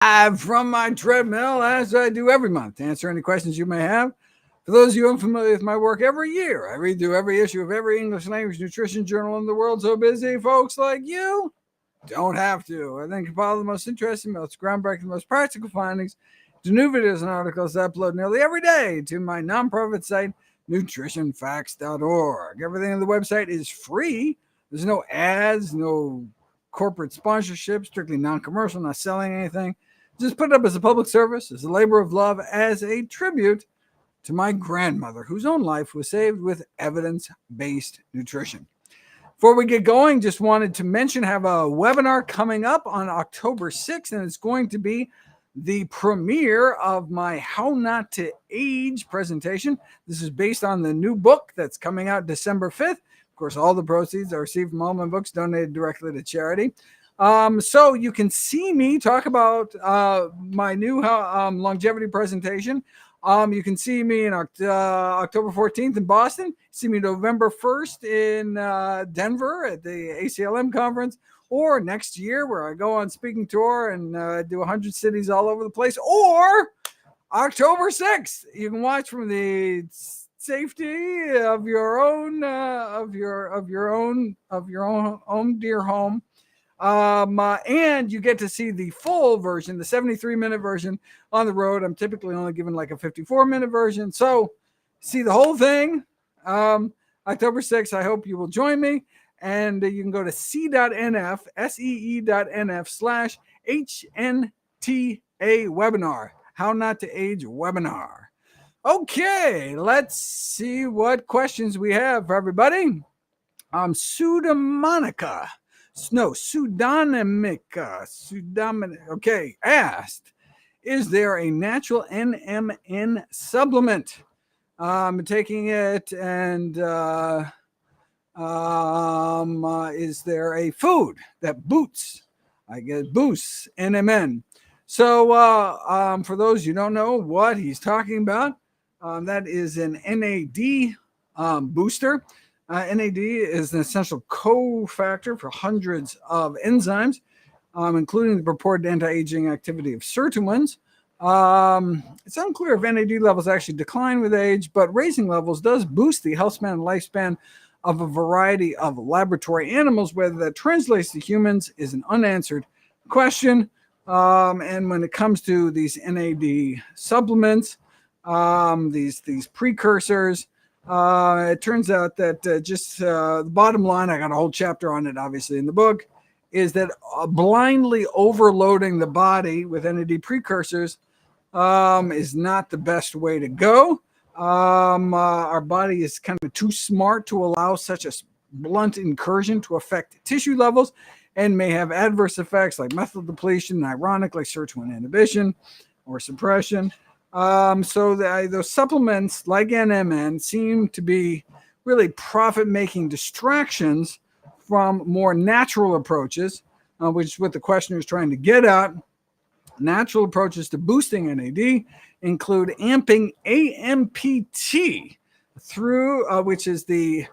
From my treadmill, as I do every month, to answer any questions you may have. For those of you unfamiliar with my work, every year I read through every issue of every English language nutrition journal in the world. So busy, folks like you don't have to. I think you follow the most interesting, most groundbreaking, most practical findings to new videos and articles I upload nearly every day to my nonprofit site, nutritionfacts.org. Everything on the website is free. There's no ads, no corporate sponsorship, strictly non-commercial, not selling anything. Just put it up as a public service, as a labor of love, as a tribute to my grandmother, whose own life was saved with evidence-based nutrition. Before we get going, just wanted to mention, have a webinar coming up on October 6th, and it's going to be the premiere of my How Not to Age presentation. This is based on the new book that's coming out December 5th. Of course, all the proceeds are received from all my books, donated directly to charity. So you can see me talk about my new longevity presentation. You can see me in October 14th in Boston. See me November 1st in Denver at the ACLM conference, or next year where I go on speaking tour and do 100 cities all over the place, or October 6th. You can watch from the safety of your own dear home. And you get to see the full version, the 73-minute version on the road. I'm typically only given like a 54-minute version. So see the whole thing. October 6th, I hope you will join me. And you can go to see.nf, see.nf/HNTA webinar, How Not to Age webinar. Okay, let's see what questions we have for everybody. Pseudomonica. No, Pseudonymica. Okay, asked, is there a natural NMN supplement? I'm taking it, and is there a food that boosts NMN? So for those you don't know what he's talking about, that is an NAD booster. NAD is an essential cofactor for hundreds of enzymes, including the purported anti-aging activity of certain ones. It's unclear if NAD levels actually decline with age, but raising levels does boost the health span and lifespan of a variety of laboratory animals. Whether that translates to humans is an unanswered question. And when it comes to these NAD supplements, these precursors, it turns out that the bottom line, I got a whole chapter on it, obviously, in the book, is that blindly overloading the body with NAD precursors is not the best way to go. Our body is kind of too smart to allow such a blunt incursion to affect tissue levels, and may have adverse effects like methyl depletion, and ironic, like SIRT1 inhibition or suppression. So those supplements like NMN seem to be really profit-making distractions from more natural approaches, which is what the questioner is trying to get at. Natural approaches to boosting NAD include amping AMPT through, which is the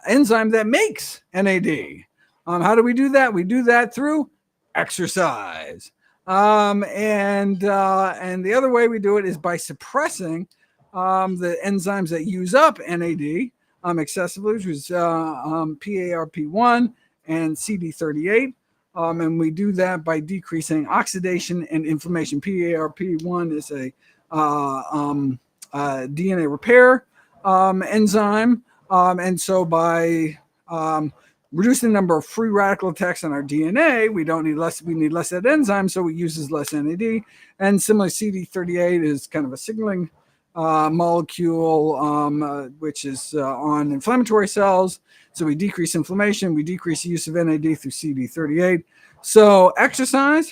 enzyme that makes NAD. How do we do that? We do that through exercise. And the other way we do it is by suppressing the enzymes that use up NAD excessively, which is PARP1 and CD38. And we do that by decreasing oxidation and inflammation. PARP1 is a DNA repair enzyme. And so by reducing the number of free radical attacks on our DNA, we need less of that enzyme, so it uses less NAD. And similarly, CD38 is kind of a signaling molecule, which is on inflammatory cells. So we decrease inflammation, we decrease the use of NAD through CD38. So exercise,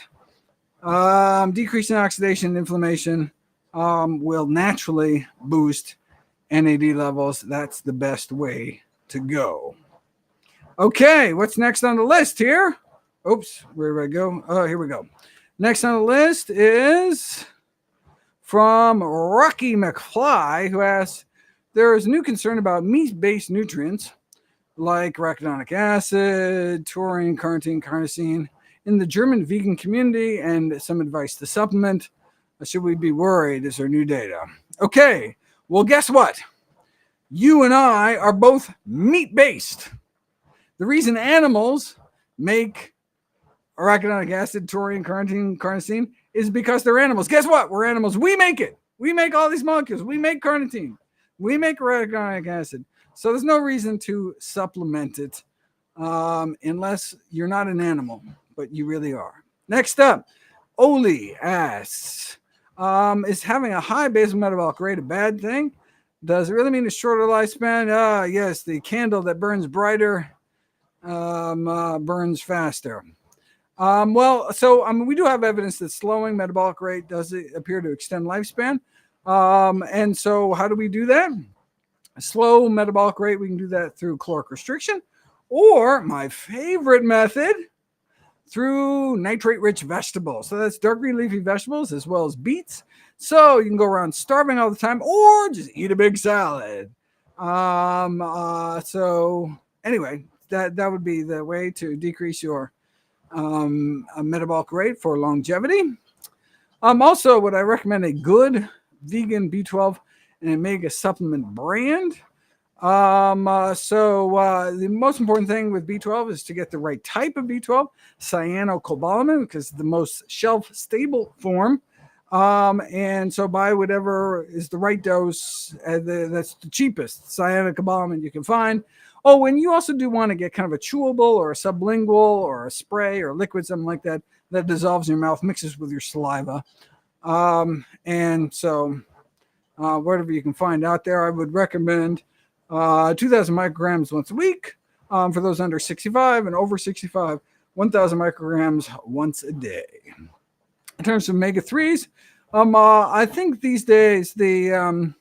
decreasing oxidation and inflammation will naturally boost NAD levels. That's the best way to go. Okay, what's next on the list here? Oops, where did I go? Oh, here we go. Next on the list is from Rocky McFly, who asks, there is new concern about meat-based nutrients like arachidonic acid, taurine, carnitine, carnosin, in the German vegan community and some advice to supplement. Should we be worried? Is there new data? Okay, well, guess what? You and I are both meat-based. The reason animals make arachidonic acid, taurine, carnitine, carnosin is because they're animals. Guess what? We're animals. We make it. We make all these molecules. We make carnitine. We make arachidonic acid. So there's no reason to supplement it unless you're not an animal, but you really are. Next up, Oli asks, is having a high basal metabolic rate a bad thing? Does it really mean a shorter lifespan? Yes, the candle that burns brighter burns faster. We do have evidence that slowing metabolic rate does appear to extend lifespan. And so how do we do that? A slow metabolic rate, we can do that through caloric restriction, or my favorite method, through nitrate-rich vegetables. So that's dark green leafy vegetables as well as beets. So you can go around starving all the time, or just eat a big salad. So anyway, that would be the way to decrease your metabolic rate for longevity. Also, would I recommend a good vegan B12 and omega supplement brand? The most important thing with B12 is to get the right type of B12, cyanocobalamin, because the most shelf-stable form. And so buy whatever is the right dose. That's the cheapest cyanocobalamin you can find. Oh, and you also do want to get kind of a chewable or a sublingual or a spray or liquid, something like that, that dissolves in your mouth, mixes with your saliva. And so whatever you can find out there, I would recommend 2,000 micrograms once a week for those under 65, and over 65, 1,000 micrograms once a day. In terms of omega-3s, I think these days the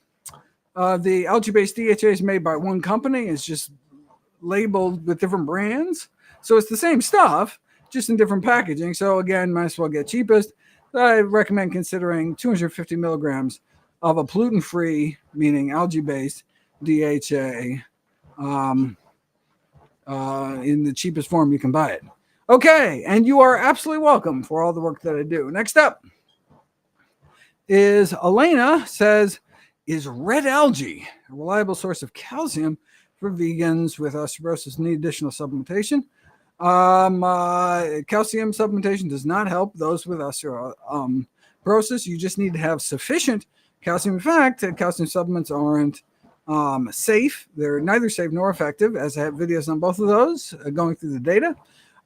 algae-based DHA is made by one company. It's just labeled with different brands. So it's the same stuff, just in different packaging. So again, might as well get cheapest. I recommend considering 250 milligrams of a pollutant-free, meaning algae-based DHA in the cheapest form you can buy it. Okay, and you are absolutely welcome for all the work that I do. Next up is Elena says, is red algae a reliable source of calcium for vegans with osteoporosis need additional supplementation? Calcium supplementation does not help those with osteoporosis. You just need to have sufficient calcium. In fact, calcium supplements aren't safe. They're neither safe nor effective, as I have videos on both of those going through the data.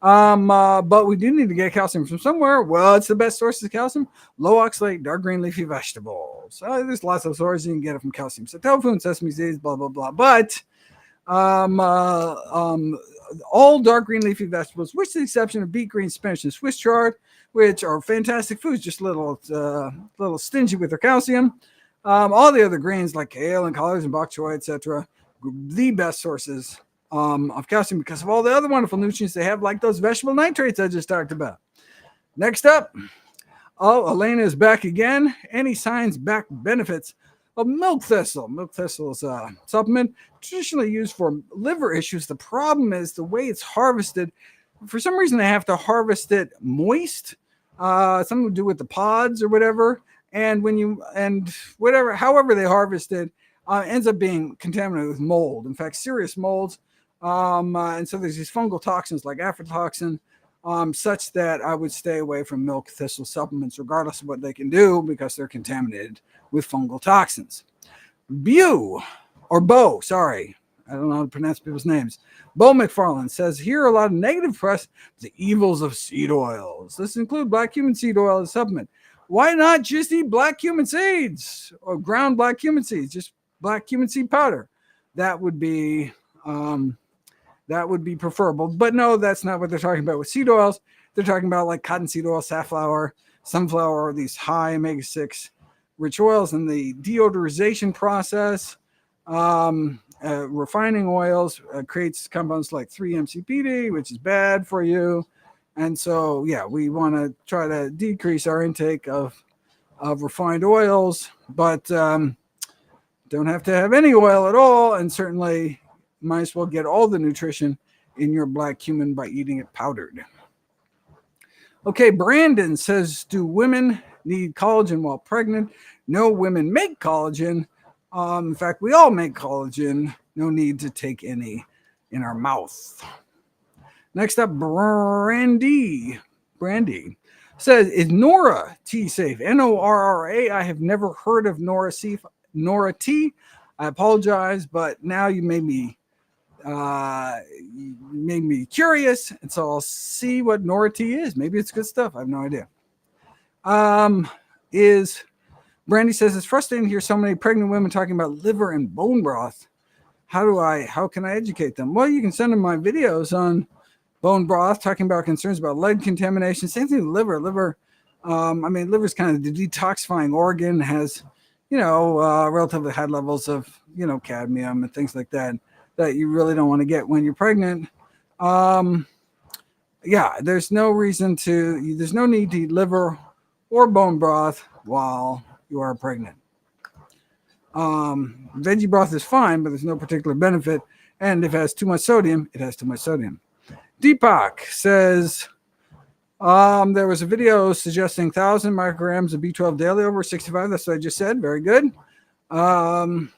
But we do need to get calcium from somewhere. Well, it's the best source of calcium: low oxalate, dark green leafy vegetables. There's lots of sources you can get it from calcium. So tofu and sesame seeds, blah, blah, blah. But all dark green leafy vegetables, with the exception of beet, green, spinach, and Swiss chard, which are fantastic foods, just a little stingy with their calcium. All the other greens like kale and collards and bok choy, etc., the best sources of calcium because of all the other wonderful nutrients they have, like those vegetable nitrates I just talked about. Next up, Elena is back again. Any science-backed benefits of milk thistle? Milk thistle is a supplement traditionally used for liver issues. The problem is the way it's harvested. For some reason, they have to harvest it moist. Something to do with the pods or whatever. And however they harvest it, ends up being contaminated with mold. In fact, serious molds. And so there's these fungal toxins like aflatoxin, such that I would stay away from milk thistle supplements, regardless of what they can do, because they're contaminated with fungal toxins. Bo, sorry. I don't know how to pronounce people's names. Bo McFarland says, here are a lot of negative press, the evils of seed oils. This includes black cumin seed oil as a supplement. Why not just eat black cumin seeds or ground black cumin seeds, just black cumin seed powder? That would be preferable. But no, that's not what they're talking about with seed oils. They're talking about like cottonseed oil, safflower, sunflower, these high omega-6 rich oils, and the deodorization process, refining oils creates compounds like 3-MCPD, which is bad for you. And so, yeah, we want to try to decrease our intake of refined oils, but don't have to have any oil at all. And certainly might as well get all the nutrition in your black cumin by eating it powdered. Okay, Brandon says, do women need collagen while pregnant? No, women make collagen. In fact, we all make collagen. No need to take any in our mouth. Next up, Brandy says, is Norra tea safe? Norra. I have never heard of Norra tea. I apologize, but now you made me curious, and so I'll see what Norra tea is. Maybe it's good stuff. I have no idea. Is Brandy says, it's frustrating to hear so many pregnant women talking about liver and bone broth. How can I educate them? Well, you can send them my videos on bone broth, talking about concerns about lead contamination. Same thing with liver. Liver is kind of the detoxifying organ, has, relatively high levels of, cadmium and things like that you really don't want to get when you're pregnant. There's no need to eat liver or bone broth while you are pregnant. Veggie broth is fine, but there's no particular benefit. And if it has too much sodium, it has too much sodium. Deepak says, there was a video suggesting 1,000 micrograms of B12 daily over 65. That's what I just said. Very good. You can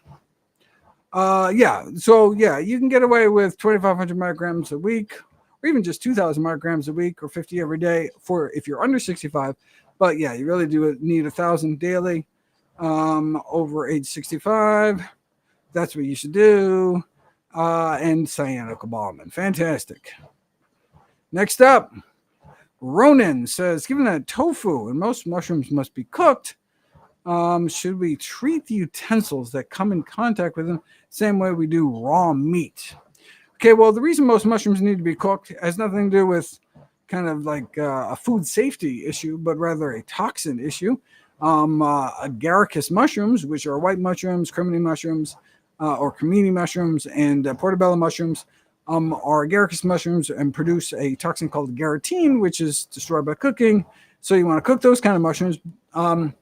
get away with 2,500 micrograms a week, or even just 2,000 micrograms a week, or 50 every day if you're under 65. But yeah, you really do need 1,000 daily over age 65. That's what you should do. And cyanocobalamin. Fantastic. Next up, Ronan says, given that tofu and most mushrooms must be cooked, should we treat the utensils that come in contact with them same way we do raw meat? Okay, well, the reason most mushrooms need to be cooked has nothing to do with kind of like a food safety issue, but rather a toxin issue. Agaricus mushrooms, which are white mushrooms, crimini mushrooms, and portobello mushrooms, are agaricus mushrooms and produce a toxin called carnitine, which is destroyed by cooking. So you want to cook those kind of mushrooms. And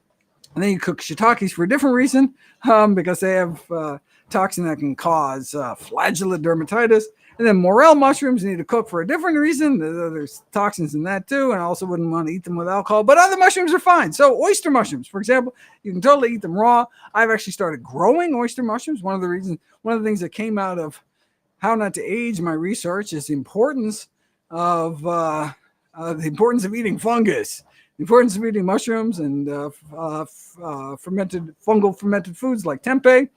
then you cook shiitakes for a different reason, because they have toxin that can cause flagellate dermatitis. And then morel mushrooms you need to cook for a different reason. There's toxins in that too, and I also wouldn't want to eat them with alcohol. But other mushrooms are fine. So oyster mushrooms, for example, you can totally eat them raw. I've actually started growing oyster mushrooms. One of the things that came out of How Not to Age, my research, is the importance of eating fungus, the importance of eating mushrooms and fungal fermented foods like tempeh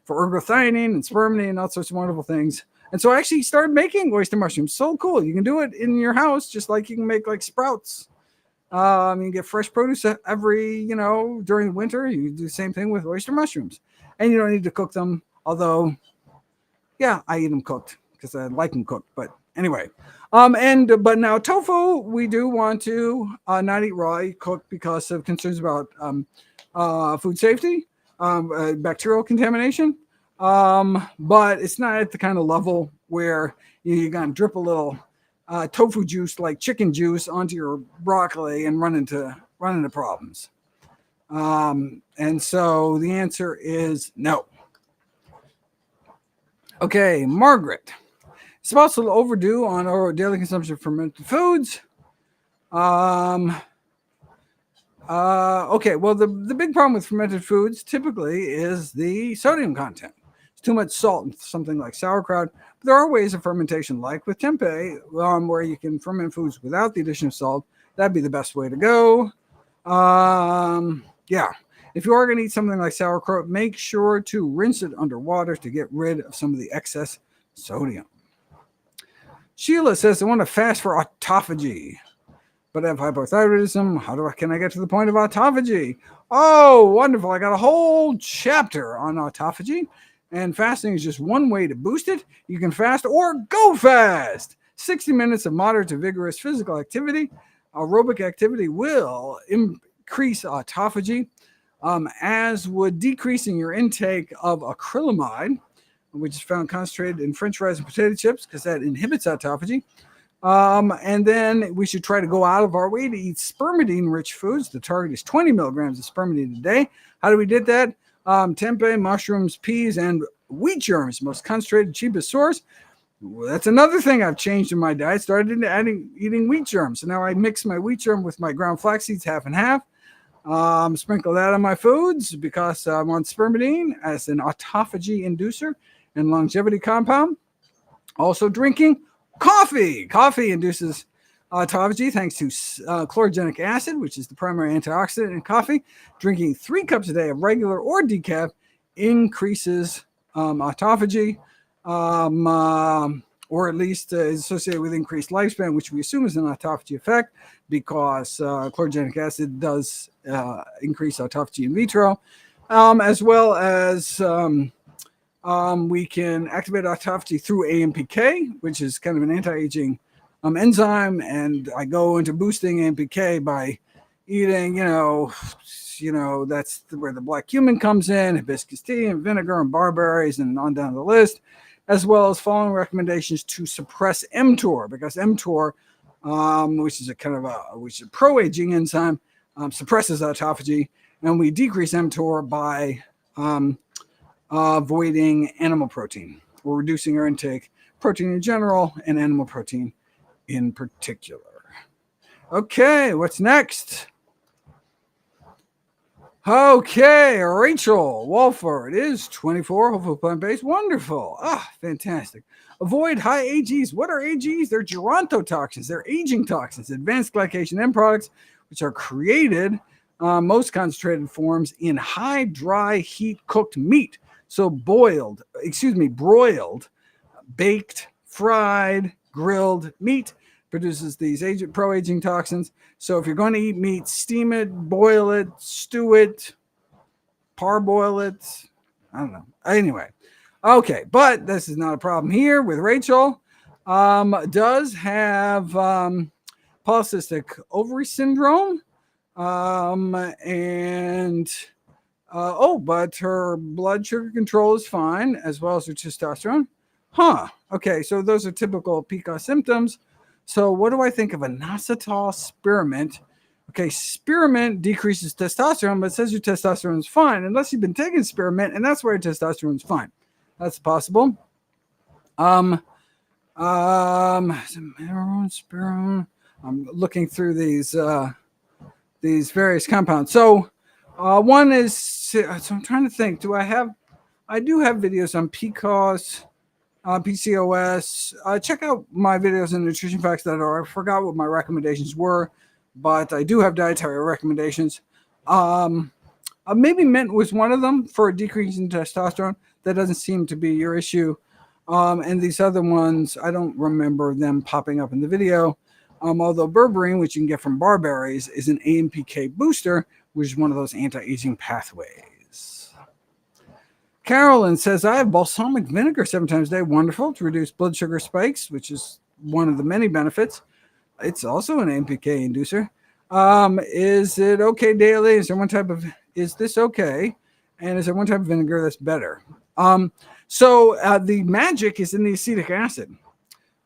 for ergothioneine and spermine and all sorts of wonderful things. And so I actually started making oyster mushrooms. So cool. You can do it in your house, just like you can make like sprouts. You can get fresh produce during the winter. You do the same thing with oyster mushrooms. And you don't need to cook them. Although, yeah, I eat them cooked because I like them cooked. But anyway, but now tofu, we do want to not eat raw, eat cooked because of concerns about food safety, bacterial contamination. But it's not at the kind of level where you're going to drip a little tofu juice, like chicken juice, onto your broccoli and run into problems. And so the answer is no. Okay, Margaret. It's also overdue on our daily consumption of fermented foods. Okay, well, the big problem with fermented foods typically is the sodium content. It's too much salt in something like sauerkraut. But there are ways of fermentation, like with tempeh, where you can ferment foods without the addition of salt. That'd be the best way to go. If you are going to eat something like sauerkraut, make sure to rinse it under water to get rid of some of the excess sodium. Sheila says, I want to fast for autophagy, but I have hypothyroidism. Can I get to the point of autophagy? Oh, wonderful. I got a whole chapter on autophagy, and fasting is just one way to boost it. You can fast or go fast. 60 minutes of moderate to vigorous physical activity. Aerobic activity will increase autophagy, as would decreasing your intake of acrylamide, which is found concentrated in French fries and potato chips, because that inhibits autophagy. And then we should try to go out of our way to eat spermidine-rich foods. The target is 20 milligrams of spermidine a day. How do we get that? Tempeh, mushrooms, peas, and wheat germs, most concentrated, cheapest source. That's another thing I've changed in my diet. Started eating wheat germ. So now I mix my wheat germ with my ground flax seeds half and half. Sprinkle that on my foods because I'm on spermidine as an autophagy inducer and longevity compound. Also drinking coffee. Coffee induces autophagy thanks to chlorogenic acid, which is the primary antioxidant in coffee. Drinking 3 cups a day of regular or decaf increases autophagy, or at least is associated with increased lifespan, which we assume is an autophagy effect because chlorogenic acid does increase autophagy in vitro, as well as we can activate autophagy through AMPK, which is kind of an anti-aging enzyme, and I go into boosting AMPK by eating, that's where the black cumin comes in, hibiscus tea and vinegar and barberries and on down the list, as well as following recommendations to suppress mTOR, because mTOR, which is a pro-aging enzyme, suppresses autophagy, and we decrease mTOR by avoiding animal protein or reducing our intake protein in general and animal protein in particular. Okay, what's next? Okay, Rachel Walford is 24, hopefully plant-based. Wonderful. Fantastic. Avoid high AGs. What are AGs? They're gerontotoxins. They're aging toxins, advanced glycation end products, which are created, most concentrated forms, in high, dry, heat-cooked meat. So broiled, baked, fried, grilled meat produces these pro-aging toxins. So if you're going to eat meat, steam it, boil it, stew it, parboil it. I don't know. Anyway, okay, but this is not a problem here with Rachel. Does have polycystic ovary syndrome, but her blood sugar control is fine, as well as her testosterone. Okay, so those are typical PCOS symptoms. So what do I think of inositol spearmint? Okay, spearmint decreases testosterone, but it says your testosterone is fine, unless you've been taking spearmint, and that's why your testosterone is fine. That's possible. Spearmint. I'm looking through these various compounds. So one is, so I'm trying to think, I do have videos on PCOS, PCOS. Check out my videos on nutritionfacts.org. I forgot what my recommendations were, but I do have dietary recommendations. Maybe mint was one of them for a decrease in testosterone. That doesn't seem to be your issue. And these other ones, I don't remember them popping up in the video. Although berberine, which you can get from barberries, is an AMPK booster, which is one of those anti-aging pathways. Carolyn says, I have balsamic vinegar 7 times a day. Wonderful to reduce blood sugar spikes, which is one of the many benefits. It's also an AMPK inducer. Is it okay daily? Is this okay? And is there one type of vinegar that's better? So the magic is in the acetic acid,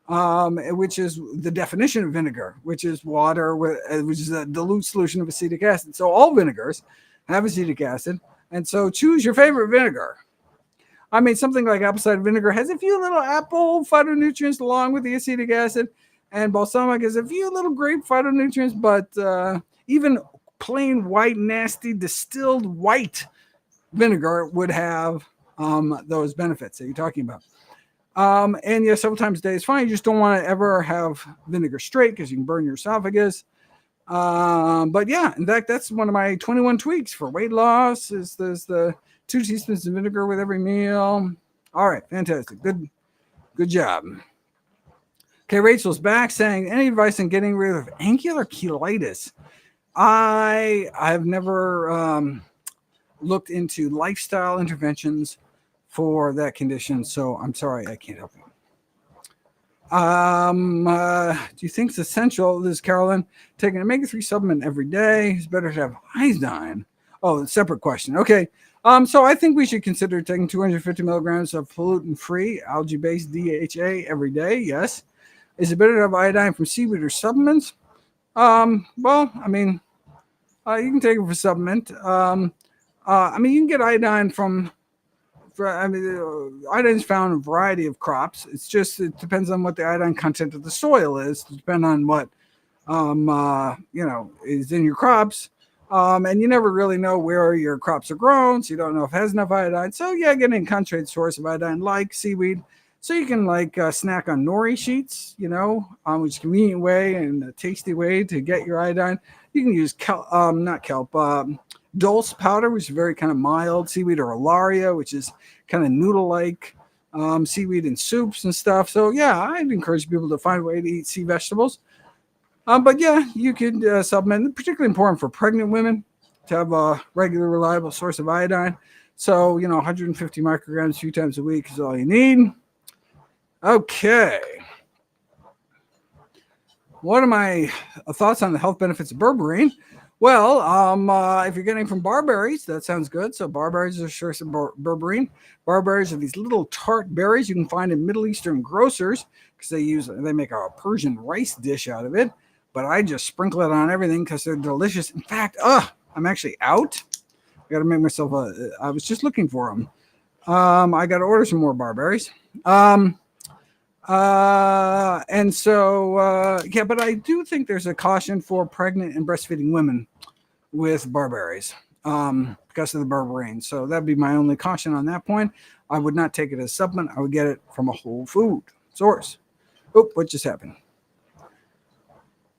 which is the definition of vinegar, which is water, which is a dilute solution of acetic acid. So all vinegars have acetic acid. And so choose your favorite vinegar. I mean, something like apple cider vinegar has a few little apple phytonutrients along with the acetic acid, and balsamic has a few little grape phytonutrients, but even plain white, nasty, distilled white vinegar would have those benefits that you're talking about. And yes, several times a day is fine. You just don't want to ever have vinegar straight because you can burn your esophagus. But yeah, in fact, that's one of my 21 tweaks for weight loss. There's the 2 teaspoons of vinegar with every meal. All right, fantastic. Good job. Okay, Rachel's back saying, any advice on getting rid of angular cheilitis? I've never looked into lifestyle interventions for that condition, so I'm sorry, I can't help you. Do you think it's essential, this is Carolyn, taking an omega-3 supplement every day? It's better to have iodine. Oh, separate question. Okay. So I think we should consider taking 250 milligrams of pollutant-free algae-based DHA every day. Yes. Is it better to have iodine from seaweed or supplements? Well, I mean, you can take it for supplement. I mean, you can get iodine from iodine is found in a variety of crops. It depends on what the iodine content of the soil is, depend on what is in your crops. And you never really know where your crops are grown, so you don't know if it has enough iodine. So yeah, getting a concentrated source of iodine like seaweed. So you can snack on nori sheets, which is a convenient way and a tasty way to get your iodine. You can use dulse powder, which is very kind of mild seaweed, or alaria, which is kind of noodle-like seaweed in soups and stuff. So yeah, I'd encourage people to find a way to eat sea vegetables. But yeah, you could supplement. Particularly important for pregnant women to have a regular, reliable source of iodine. So 150 micrograms a few times a week is all you need. Okay. What are my thoughts on the health benefits of berberine? Well, if you're getting from barberries, that sounds good. So barberries are sure some berberine. Barberries are these little tart berries you can find in Middle Eastern grocers because they make a Persian rice dish out of it. But I just sprinkle it on everything because they're delicious. In fact, I'm actually out. I got to make myself I was just looking for them. I got to order some more barberries. And so, but I do think there's a caution for pregnant and breastfeeding women with barberries because of the berberine. So that'd be my only caution on that point. I would not take it as a supplement. I would get it from a whole food source. Oh, what just happened?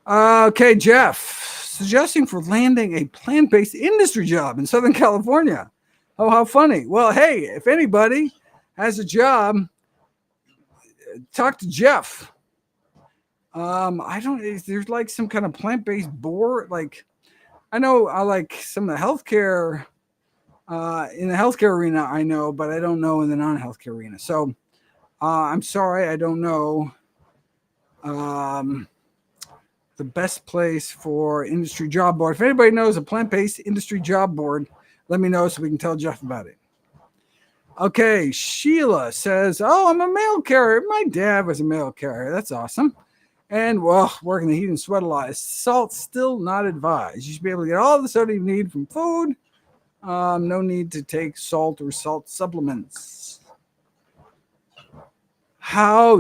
Okay, Jeff, suggesting for landing a plant-based industry job in Southern California. Oh, how funny. Well, hey, if anybody has a job, talk to Jeff. There's like some kind of plant-based board. Like, I know I like some of the healthcare, in the healthcare arena, I know, but I don't know in the non-healthcare arena. So I'm sorry, I don't know the best place for industry job board. If anybody knows a plant-based industry job board, let me know so we can tell Jeff about it. Okay, Sheila says, I'm a mail carrier. My dad was a mail carrier. That's awesome. And, working the heat and sweat a lot. Salt still not advised. You should be able to get all the soda you need from food. No need to take salt or salt supplements.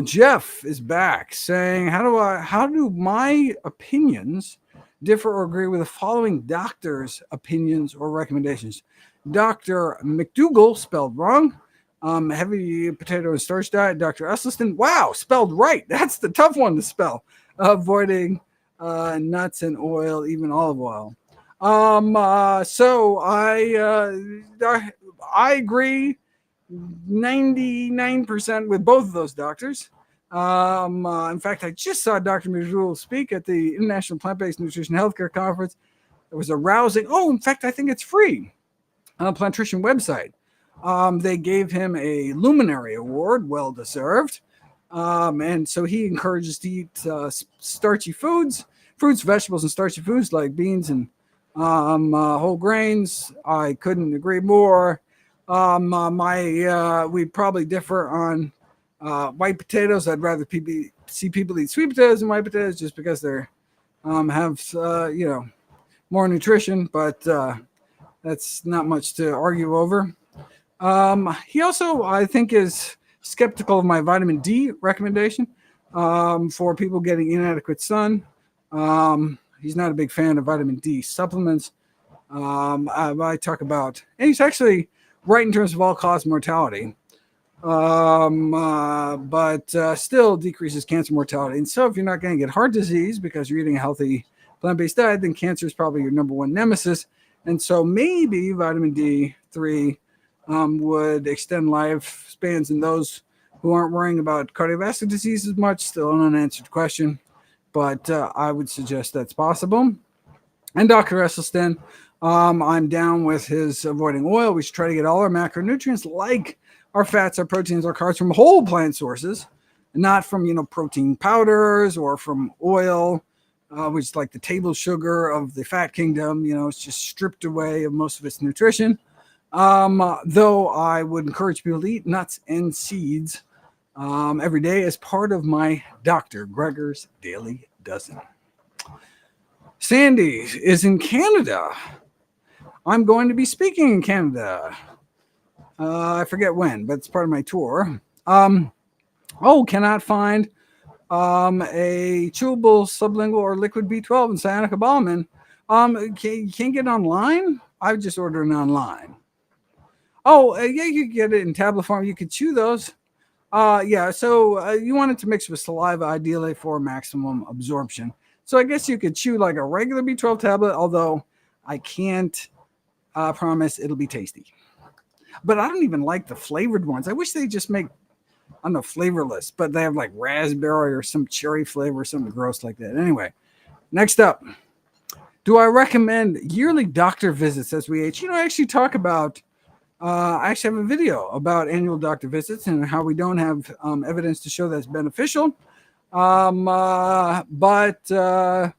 Jeff is back saying, how do my opinions differ or agree with the following doctor's opinions or recommendations? Dr. McDougall, spelled wrong. Heavy potato and starch diet. Dr. Esselstyn, wow, spelled right. That's the tough one to spell. Avoiding nuts and oil, even olive oil. So I agree 99% with both of those doctors. In fact, I just saw Dr. McDougall speak at the International Plant-Based Nutrition Healthcare Conference. It was a rousing. In fact, I think it's free on the Plantrition website. They gave him a Luminary Award, well deserved. And so he encourages to eat starchy foods, fruits, vegetables, and starchy foods like beans and whole grains. I couldn't agree more. We probably differ on white potatoes. I'd rather see people eat sweet potatoes than white potatoes just because they're have more nutrition, but that's not much to argue over. He also, I think, is skeptical of my vitamin D recommendation for people getting inadequate sun. He's not a big fan of vitamin D supplements. I talk about, and he's actually right in terms of all-cause mortality, but still decreases cancer mortality. And so if you're not going to get heart disease because you're eating a healthy plant-based diet, then cancer is probably your number one nemesis. And so maybe vitamin D3 would extend lifespans in those who aren't worrying about cardiovascular disease as much. Still an unanswered question, but I would suggest that's possible. And Dr. Esselstyn, I'm down with his avoiding oil. We should try to get all our macronutrients, like our fats, our proteins, our carbs, from whole plant sources, not from protein powders or from oil, which is like the table sugar of the fat kingdom. It's just stripped away of most of its nutrition. Though I would encourage people to eat nuts and seeds every day as part of my Dr. Greger's Daily Dozen. Sandy is in Canada. I'm going to be speaking in Canada I forget when, but it's part of my tour. Cannot find a chewable sublingual or liquid B12 and cyanocobalamin. You can't get it online? I just ordered it online. Yeah, you can get it in tablet form. You could chew those. So you want it to mix with saliva, ideally for maximum absorption. So I guess you could chew like a regular B12 tablet, although I can't promise it'll be tasty. But I don't even like the flavored ones. I wish they just make, I don't know, flavorless, but they have like raspberry or some cherry flavor, something gross like that. Anyway, next up, do I recommend yearly doctor visits as we age? I actually talk about, I actually have a video about annual doctor visits and how we don't have evidence to show that's beneficial. But it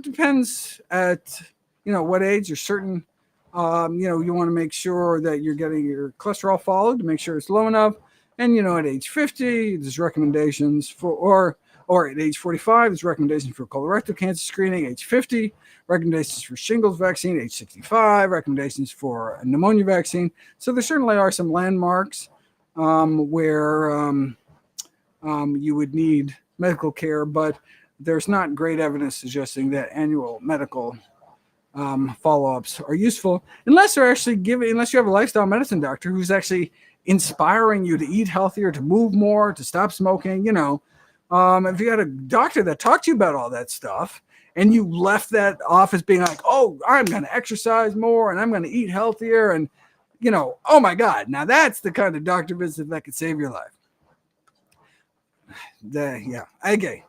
depends at, what age or certain, you want to make sure that you're getting your cholesterol followed to make sure it's low enough. And, at age 50, there's recommendations for, or at age 45, there's recommendations for colorectal cancer screening. Age 50, recommendations for shingles vaccine. Age 65, recommendations for a pneumonia vaccine. So there certainly are some landmarks where you would need medical care, but there's not great evidence suggesting that annual medical follow-ups are useful unless you have a lifestyle medicine doctor who's actually inspiring you to eat healthier, to move more, to stop smoking. If you had a doctor that talked to you about all that stuff and you left that office being like, oh, I'm going to exercise more and I'm going to eat healthier, and oh my God, now that's the kind of doctor visit that could save your life. Okay.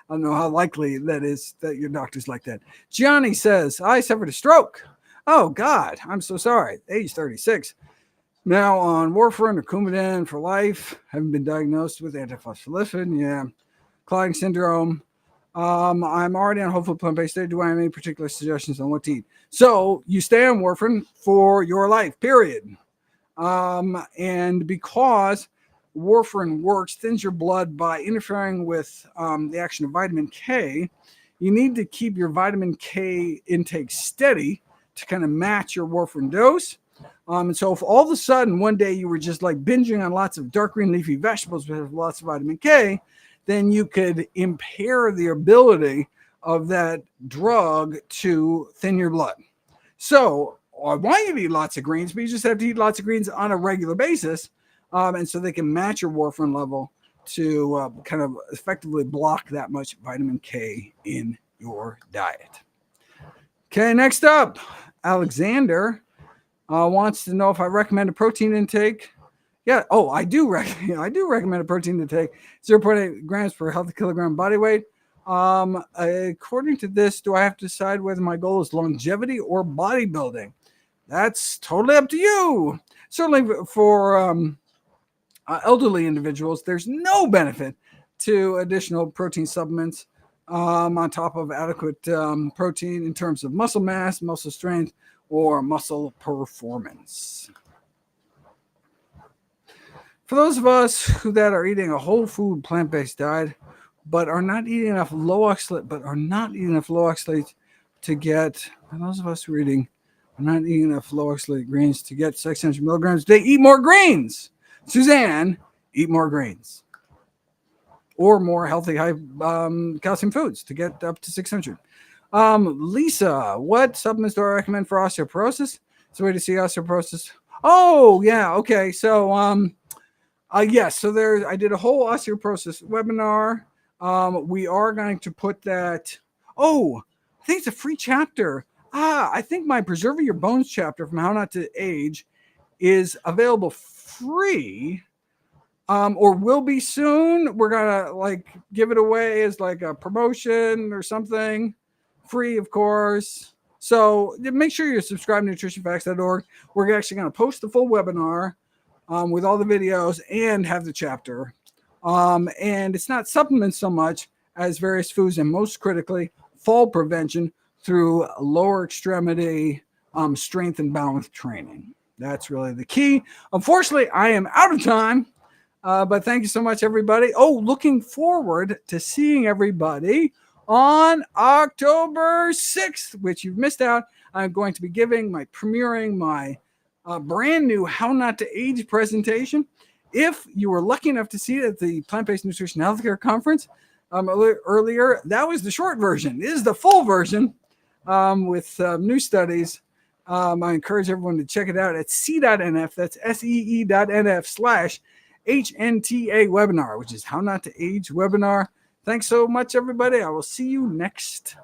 I don't know how likely that is that your doctor's like that. Gianni says, I suffered a stroke. Oh, God, I'm so sorry. Age 36. Now on warfarin or Coumadin for life. Haven't been diagnosed with antiphospholipid. Yeah. Clotting syndrome. I'm already on whole food plant-based diet. Do I have any particular suggestions on what to eat? So you stay on warfarin for your life, period. And because warfarin works, thins your blood by interfering with the action of vitamin K, you need to keep your vitamin K intake steady to kind of match your warfarin dose. And so if all of a sudden one day you were just like binging on lots of dark green leafy vegetables with lots of vitamin K, then you could impair the ability of that drug to thin your blood. So I want you to eat lots of greens, but you just have to eat lots of greens on a regular basis. And so they can match your warfarin level to kind of effectively block that much vitamin K in your diet. Okay, next up, Alexander wants to know if I recommend a protein intake. Yeah, I do recommend a protein intake, 0.8 grams per healthy kilogram body weight. According to this, do I have to decide whether my goal is longevity or bodybuilding? That's totally up to you. Certainly for elderly individuals, there's no benefit to additional protein supplements on top of adequate protein in terms of muscle mass, muscle strength, or muscle performance. For those of us that are eating a whole food plant-based diet, but are not eating enough low oxalate to get, for those of us who are not eating enough low oxalate greens to get 600 milligrams a day, eat more greens. Suzanne, eat more greens or more healthy high calcium foods to get up to 600. Lisa, what supplements do I recommend for osteoporosis? It's a way to see osteoporosis. Oh, yeah. Okay. So, yes. So I did a whole osteoporosis webinar. We are going to put that. I think it's a free chapter. I think my Preserving Your Bones chapter from How Not to Age is available free, or will be soon. We're gonna give it away as like a promotion or something, free, of course. So make sure you're subscribed to nutritionfacts.org. We're actually going to post the full webinar with all the videos and have the chapter. And it's not supplements so much as various foods, and most critically, fall prevention through lower extremity strength and balance training. That's really the key. Unfortunately, I am out of time, but thank you so much, everybody. Looking forward to seeing everybody on October 6th, which you've missed out. I'm going to be premiering my brand new How Not to Age presentation. If you were lucky enough to see it at the Plant-Based Nutrition Healthcare Conference earlier, that was the short version. This is the full version with new studies. I encourage everyone to check it out at c.nf. That's see.nf/HNTA webinar, which is How Not to Age webinar. Thanks so much, everybody. I will see you next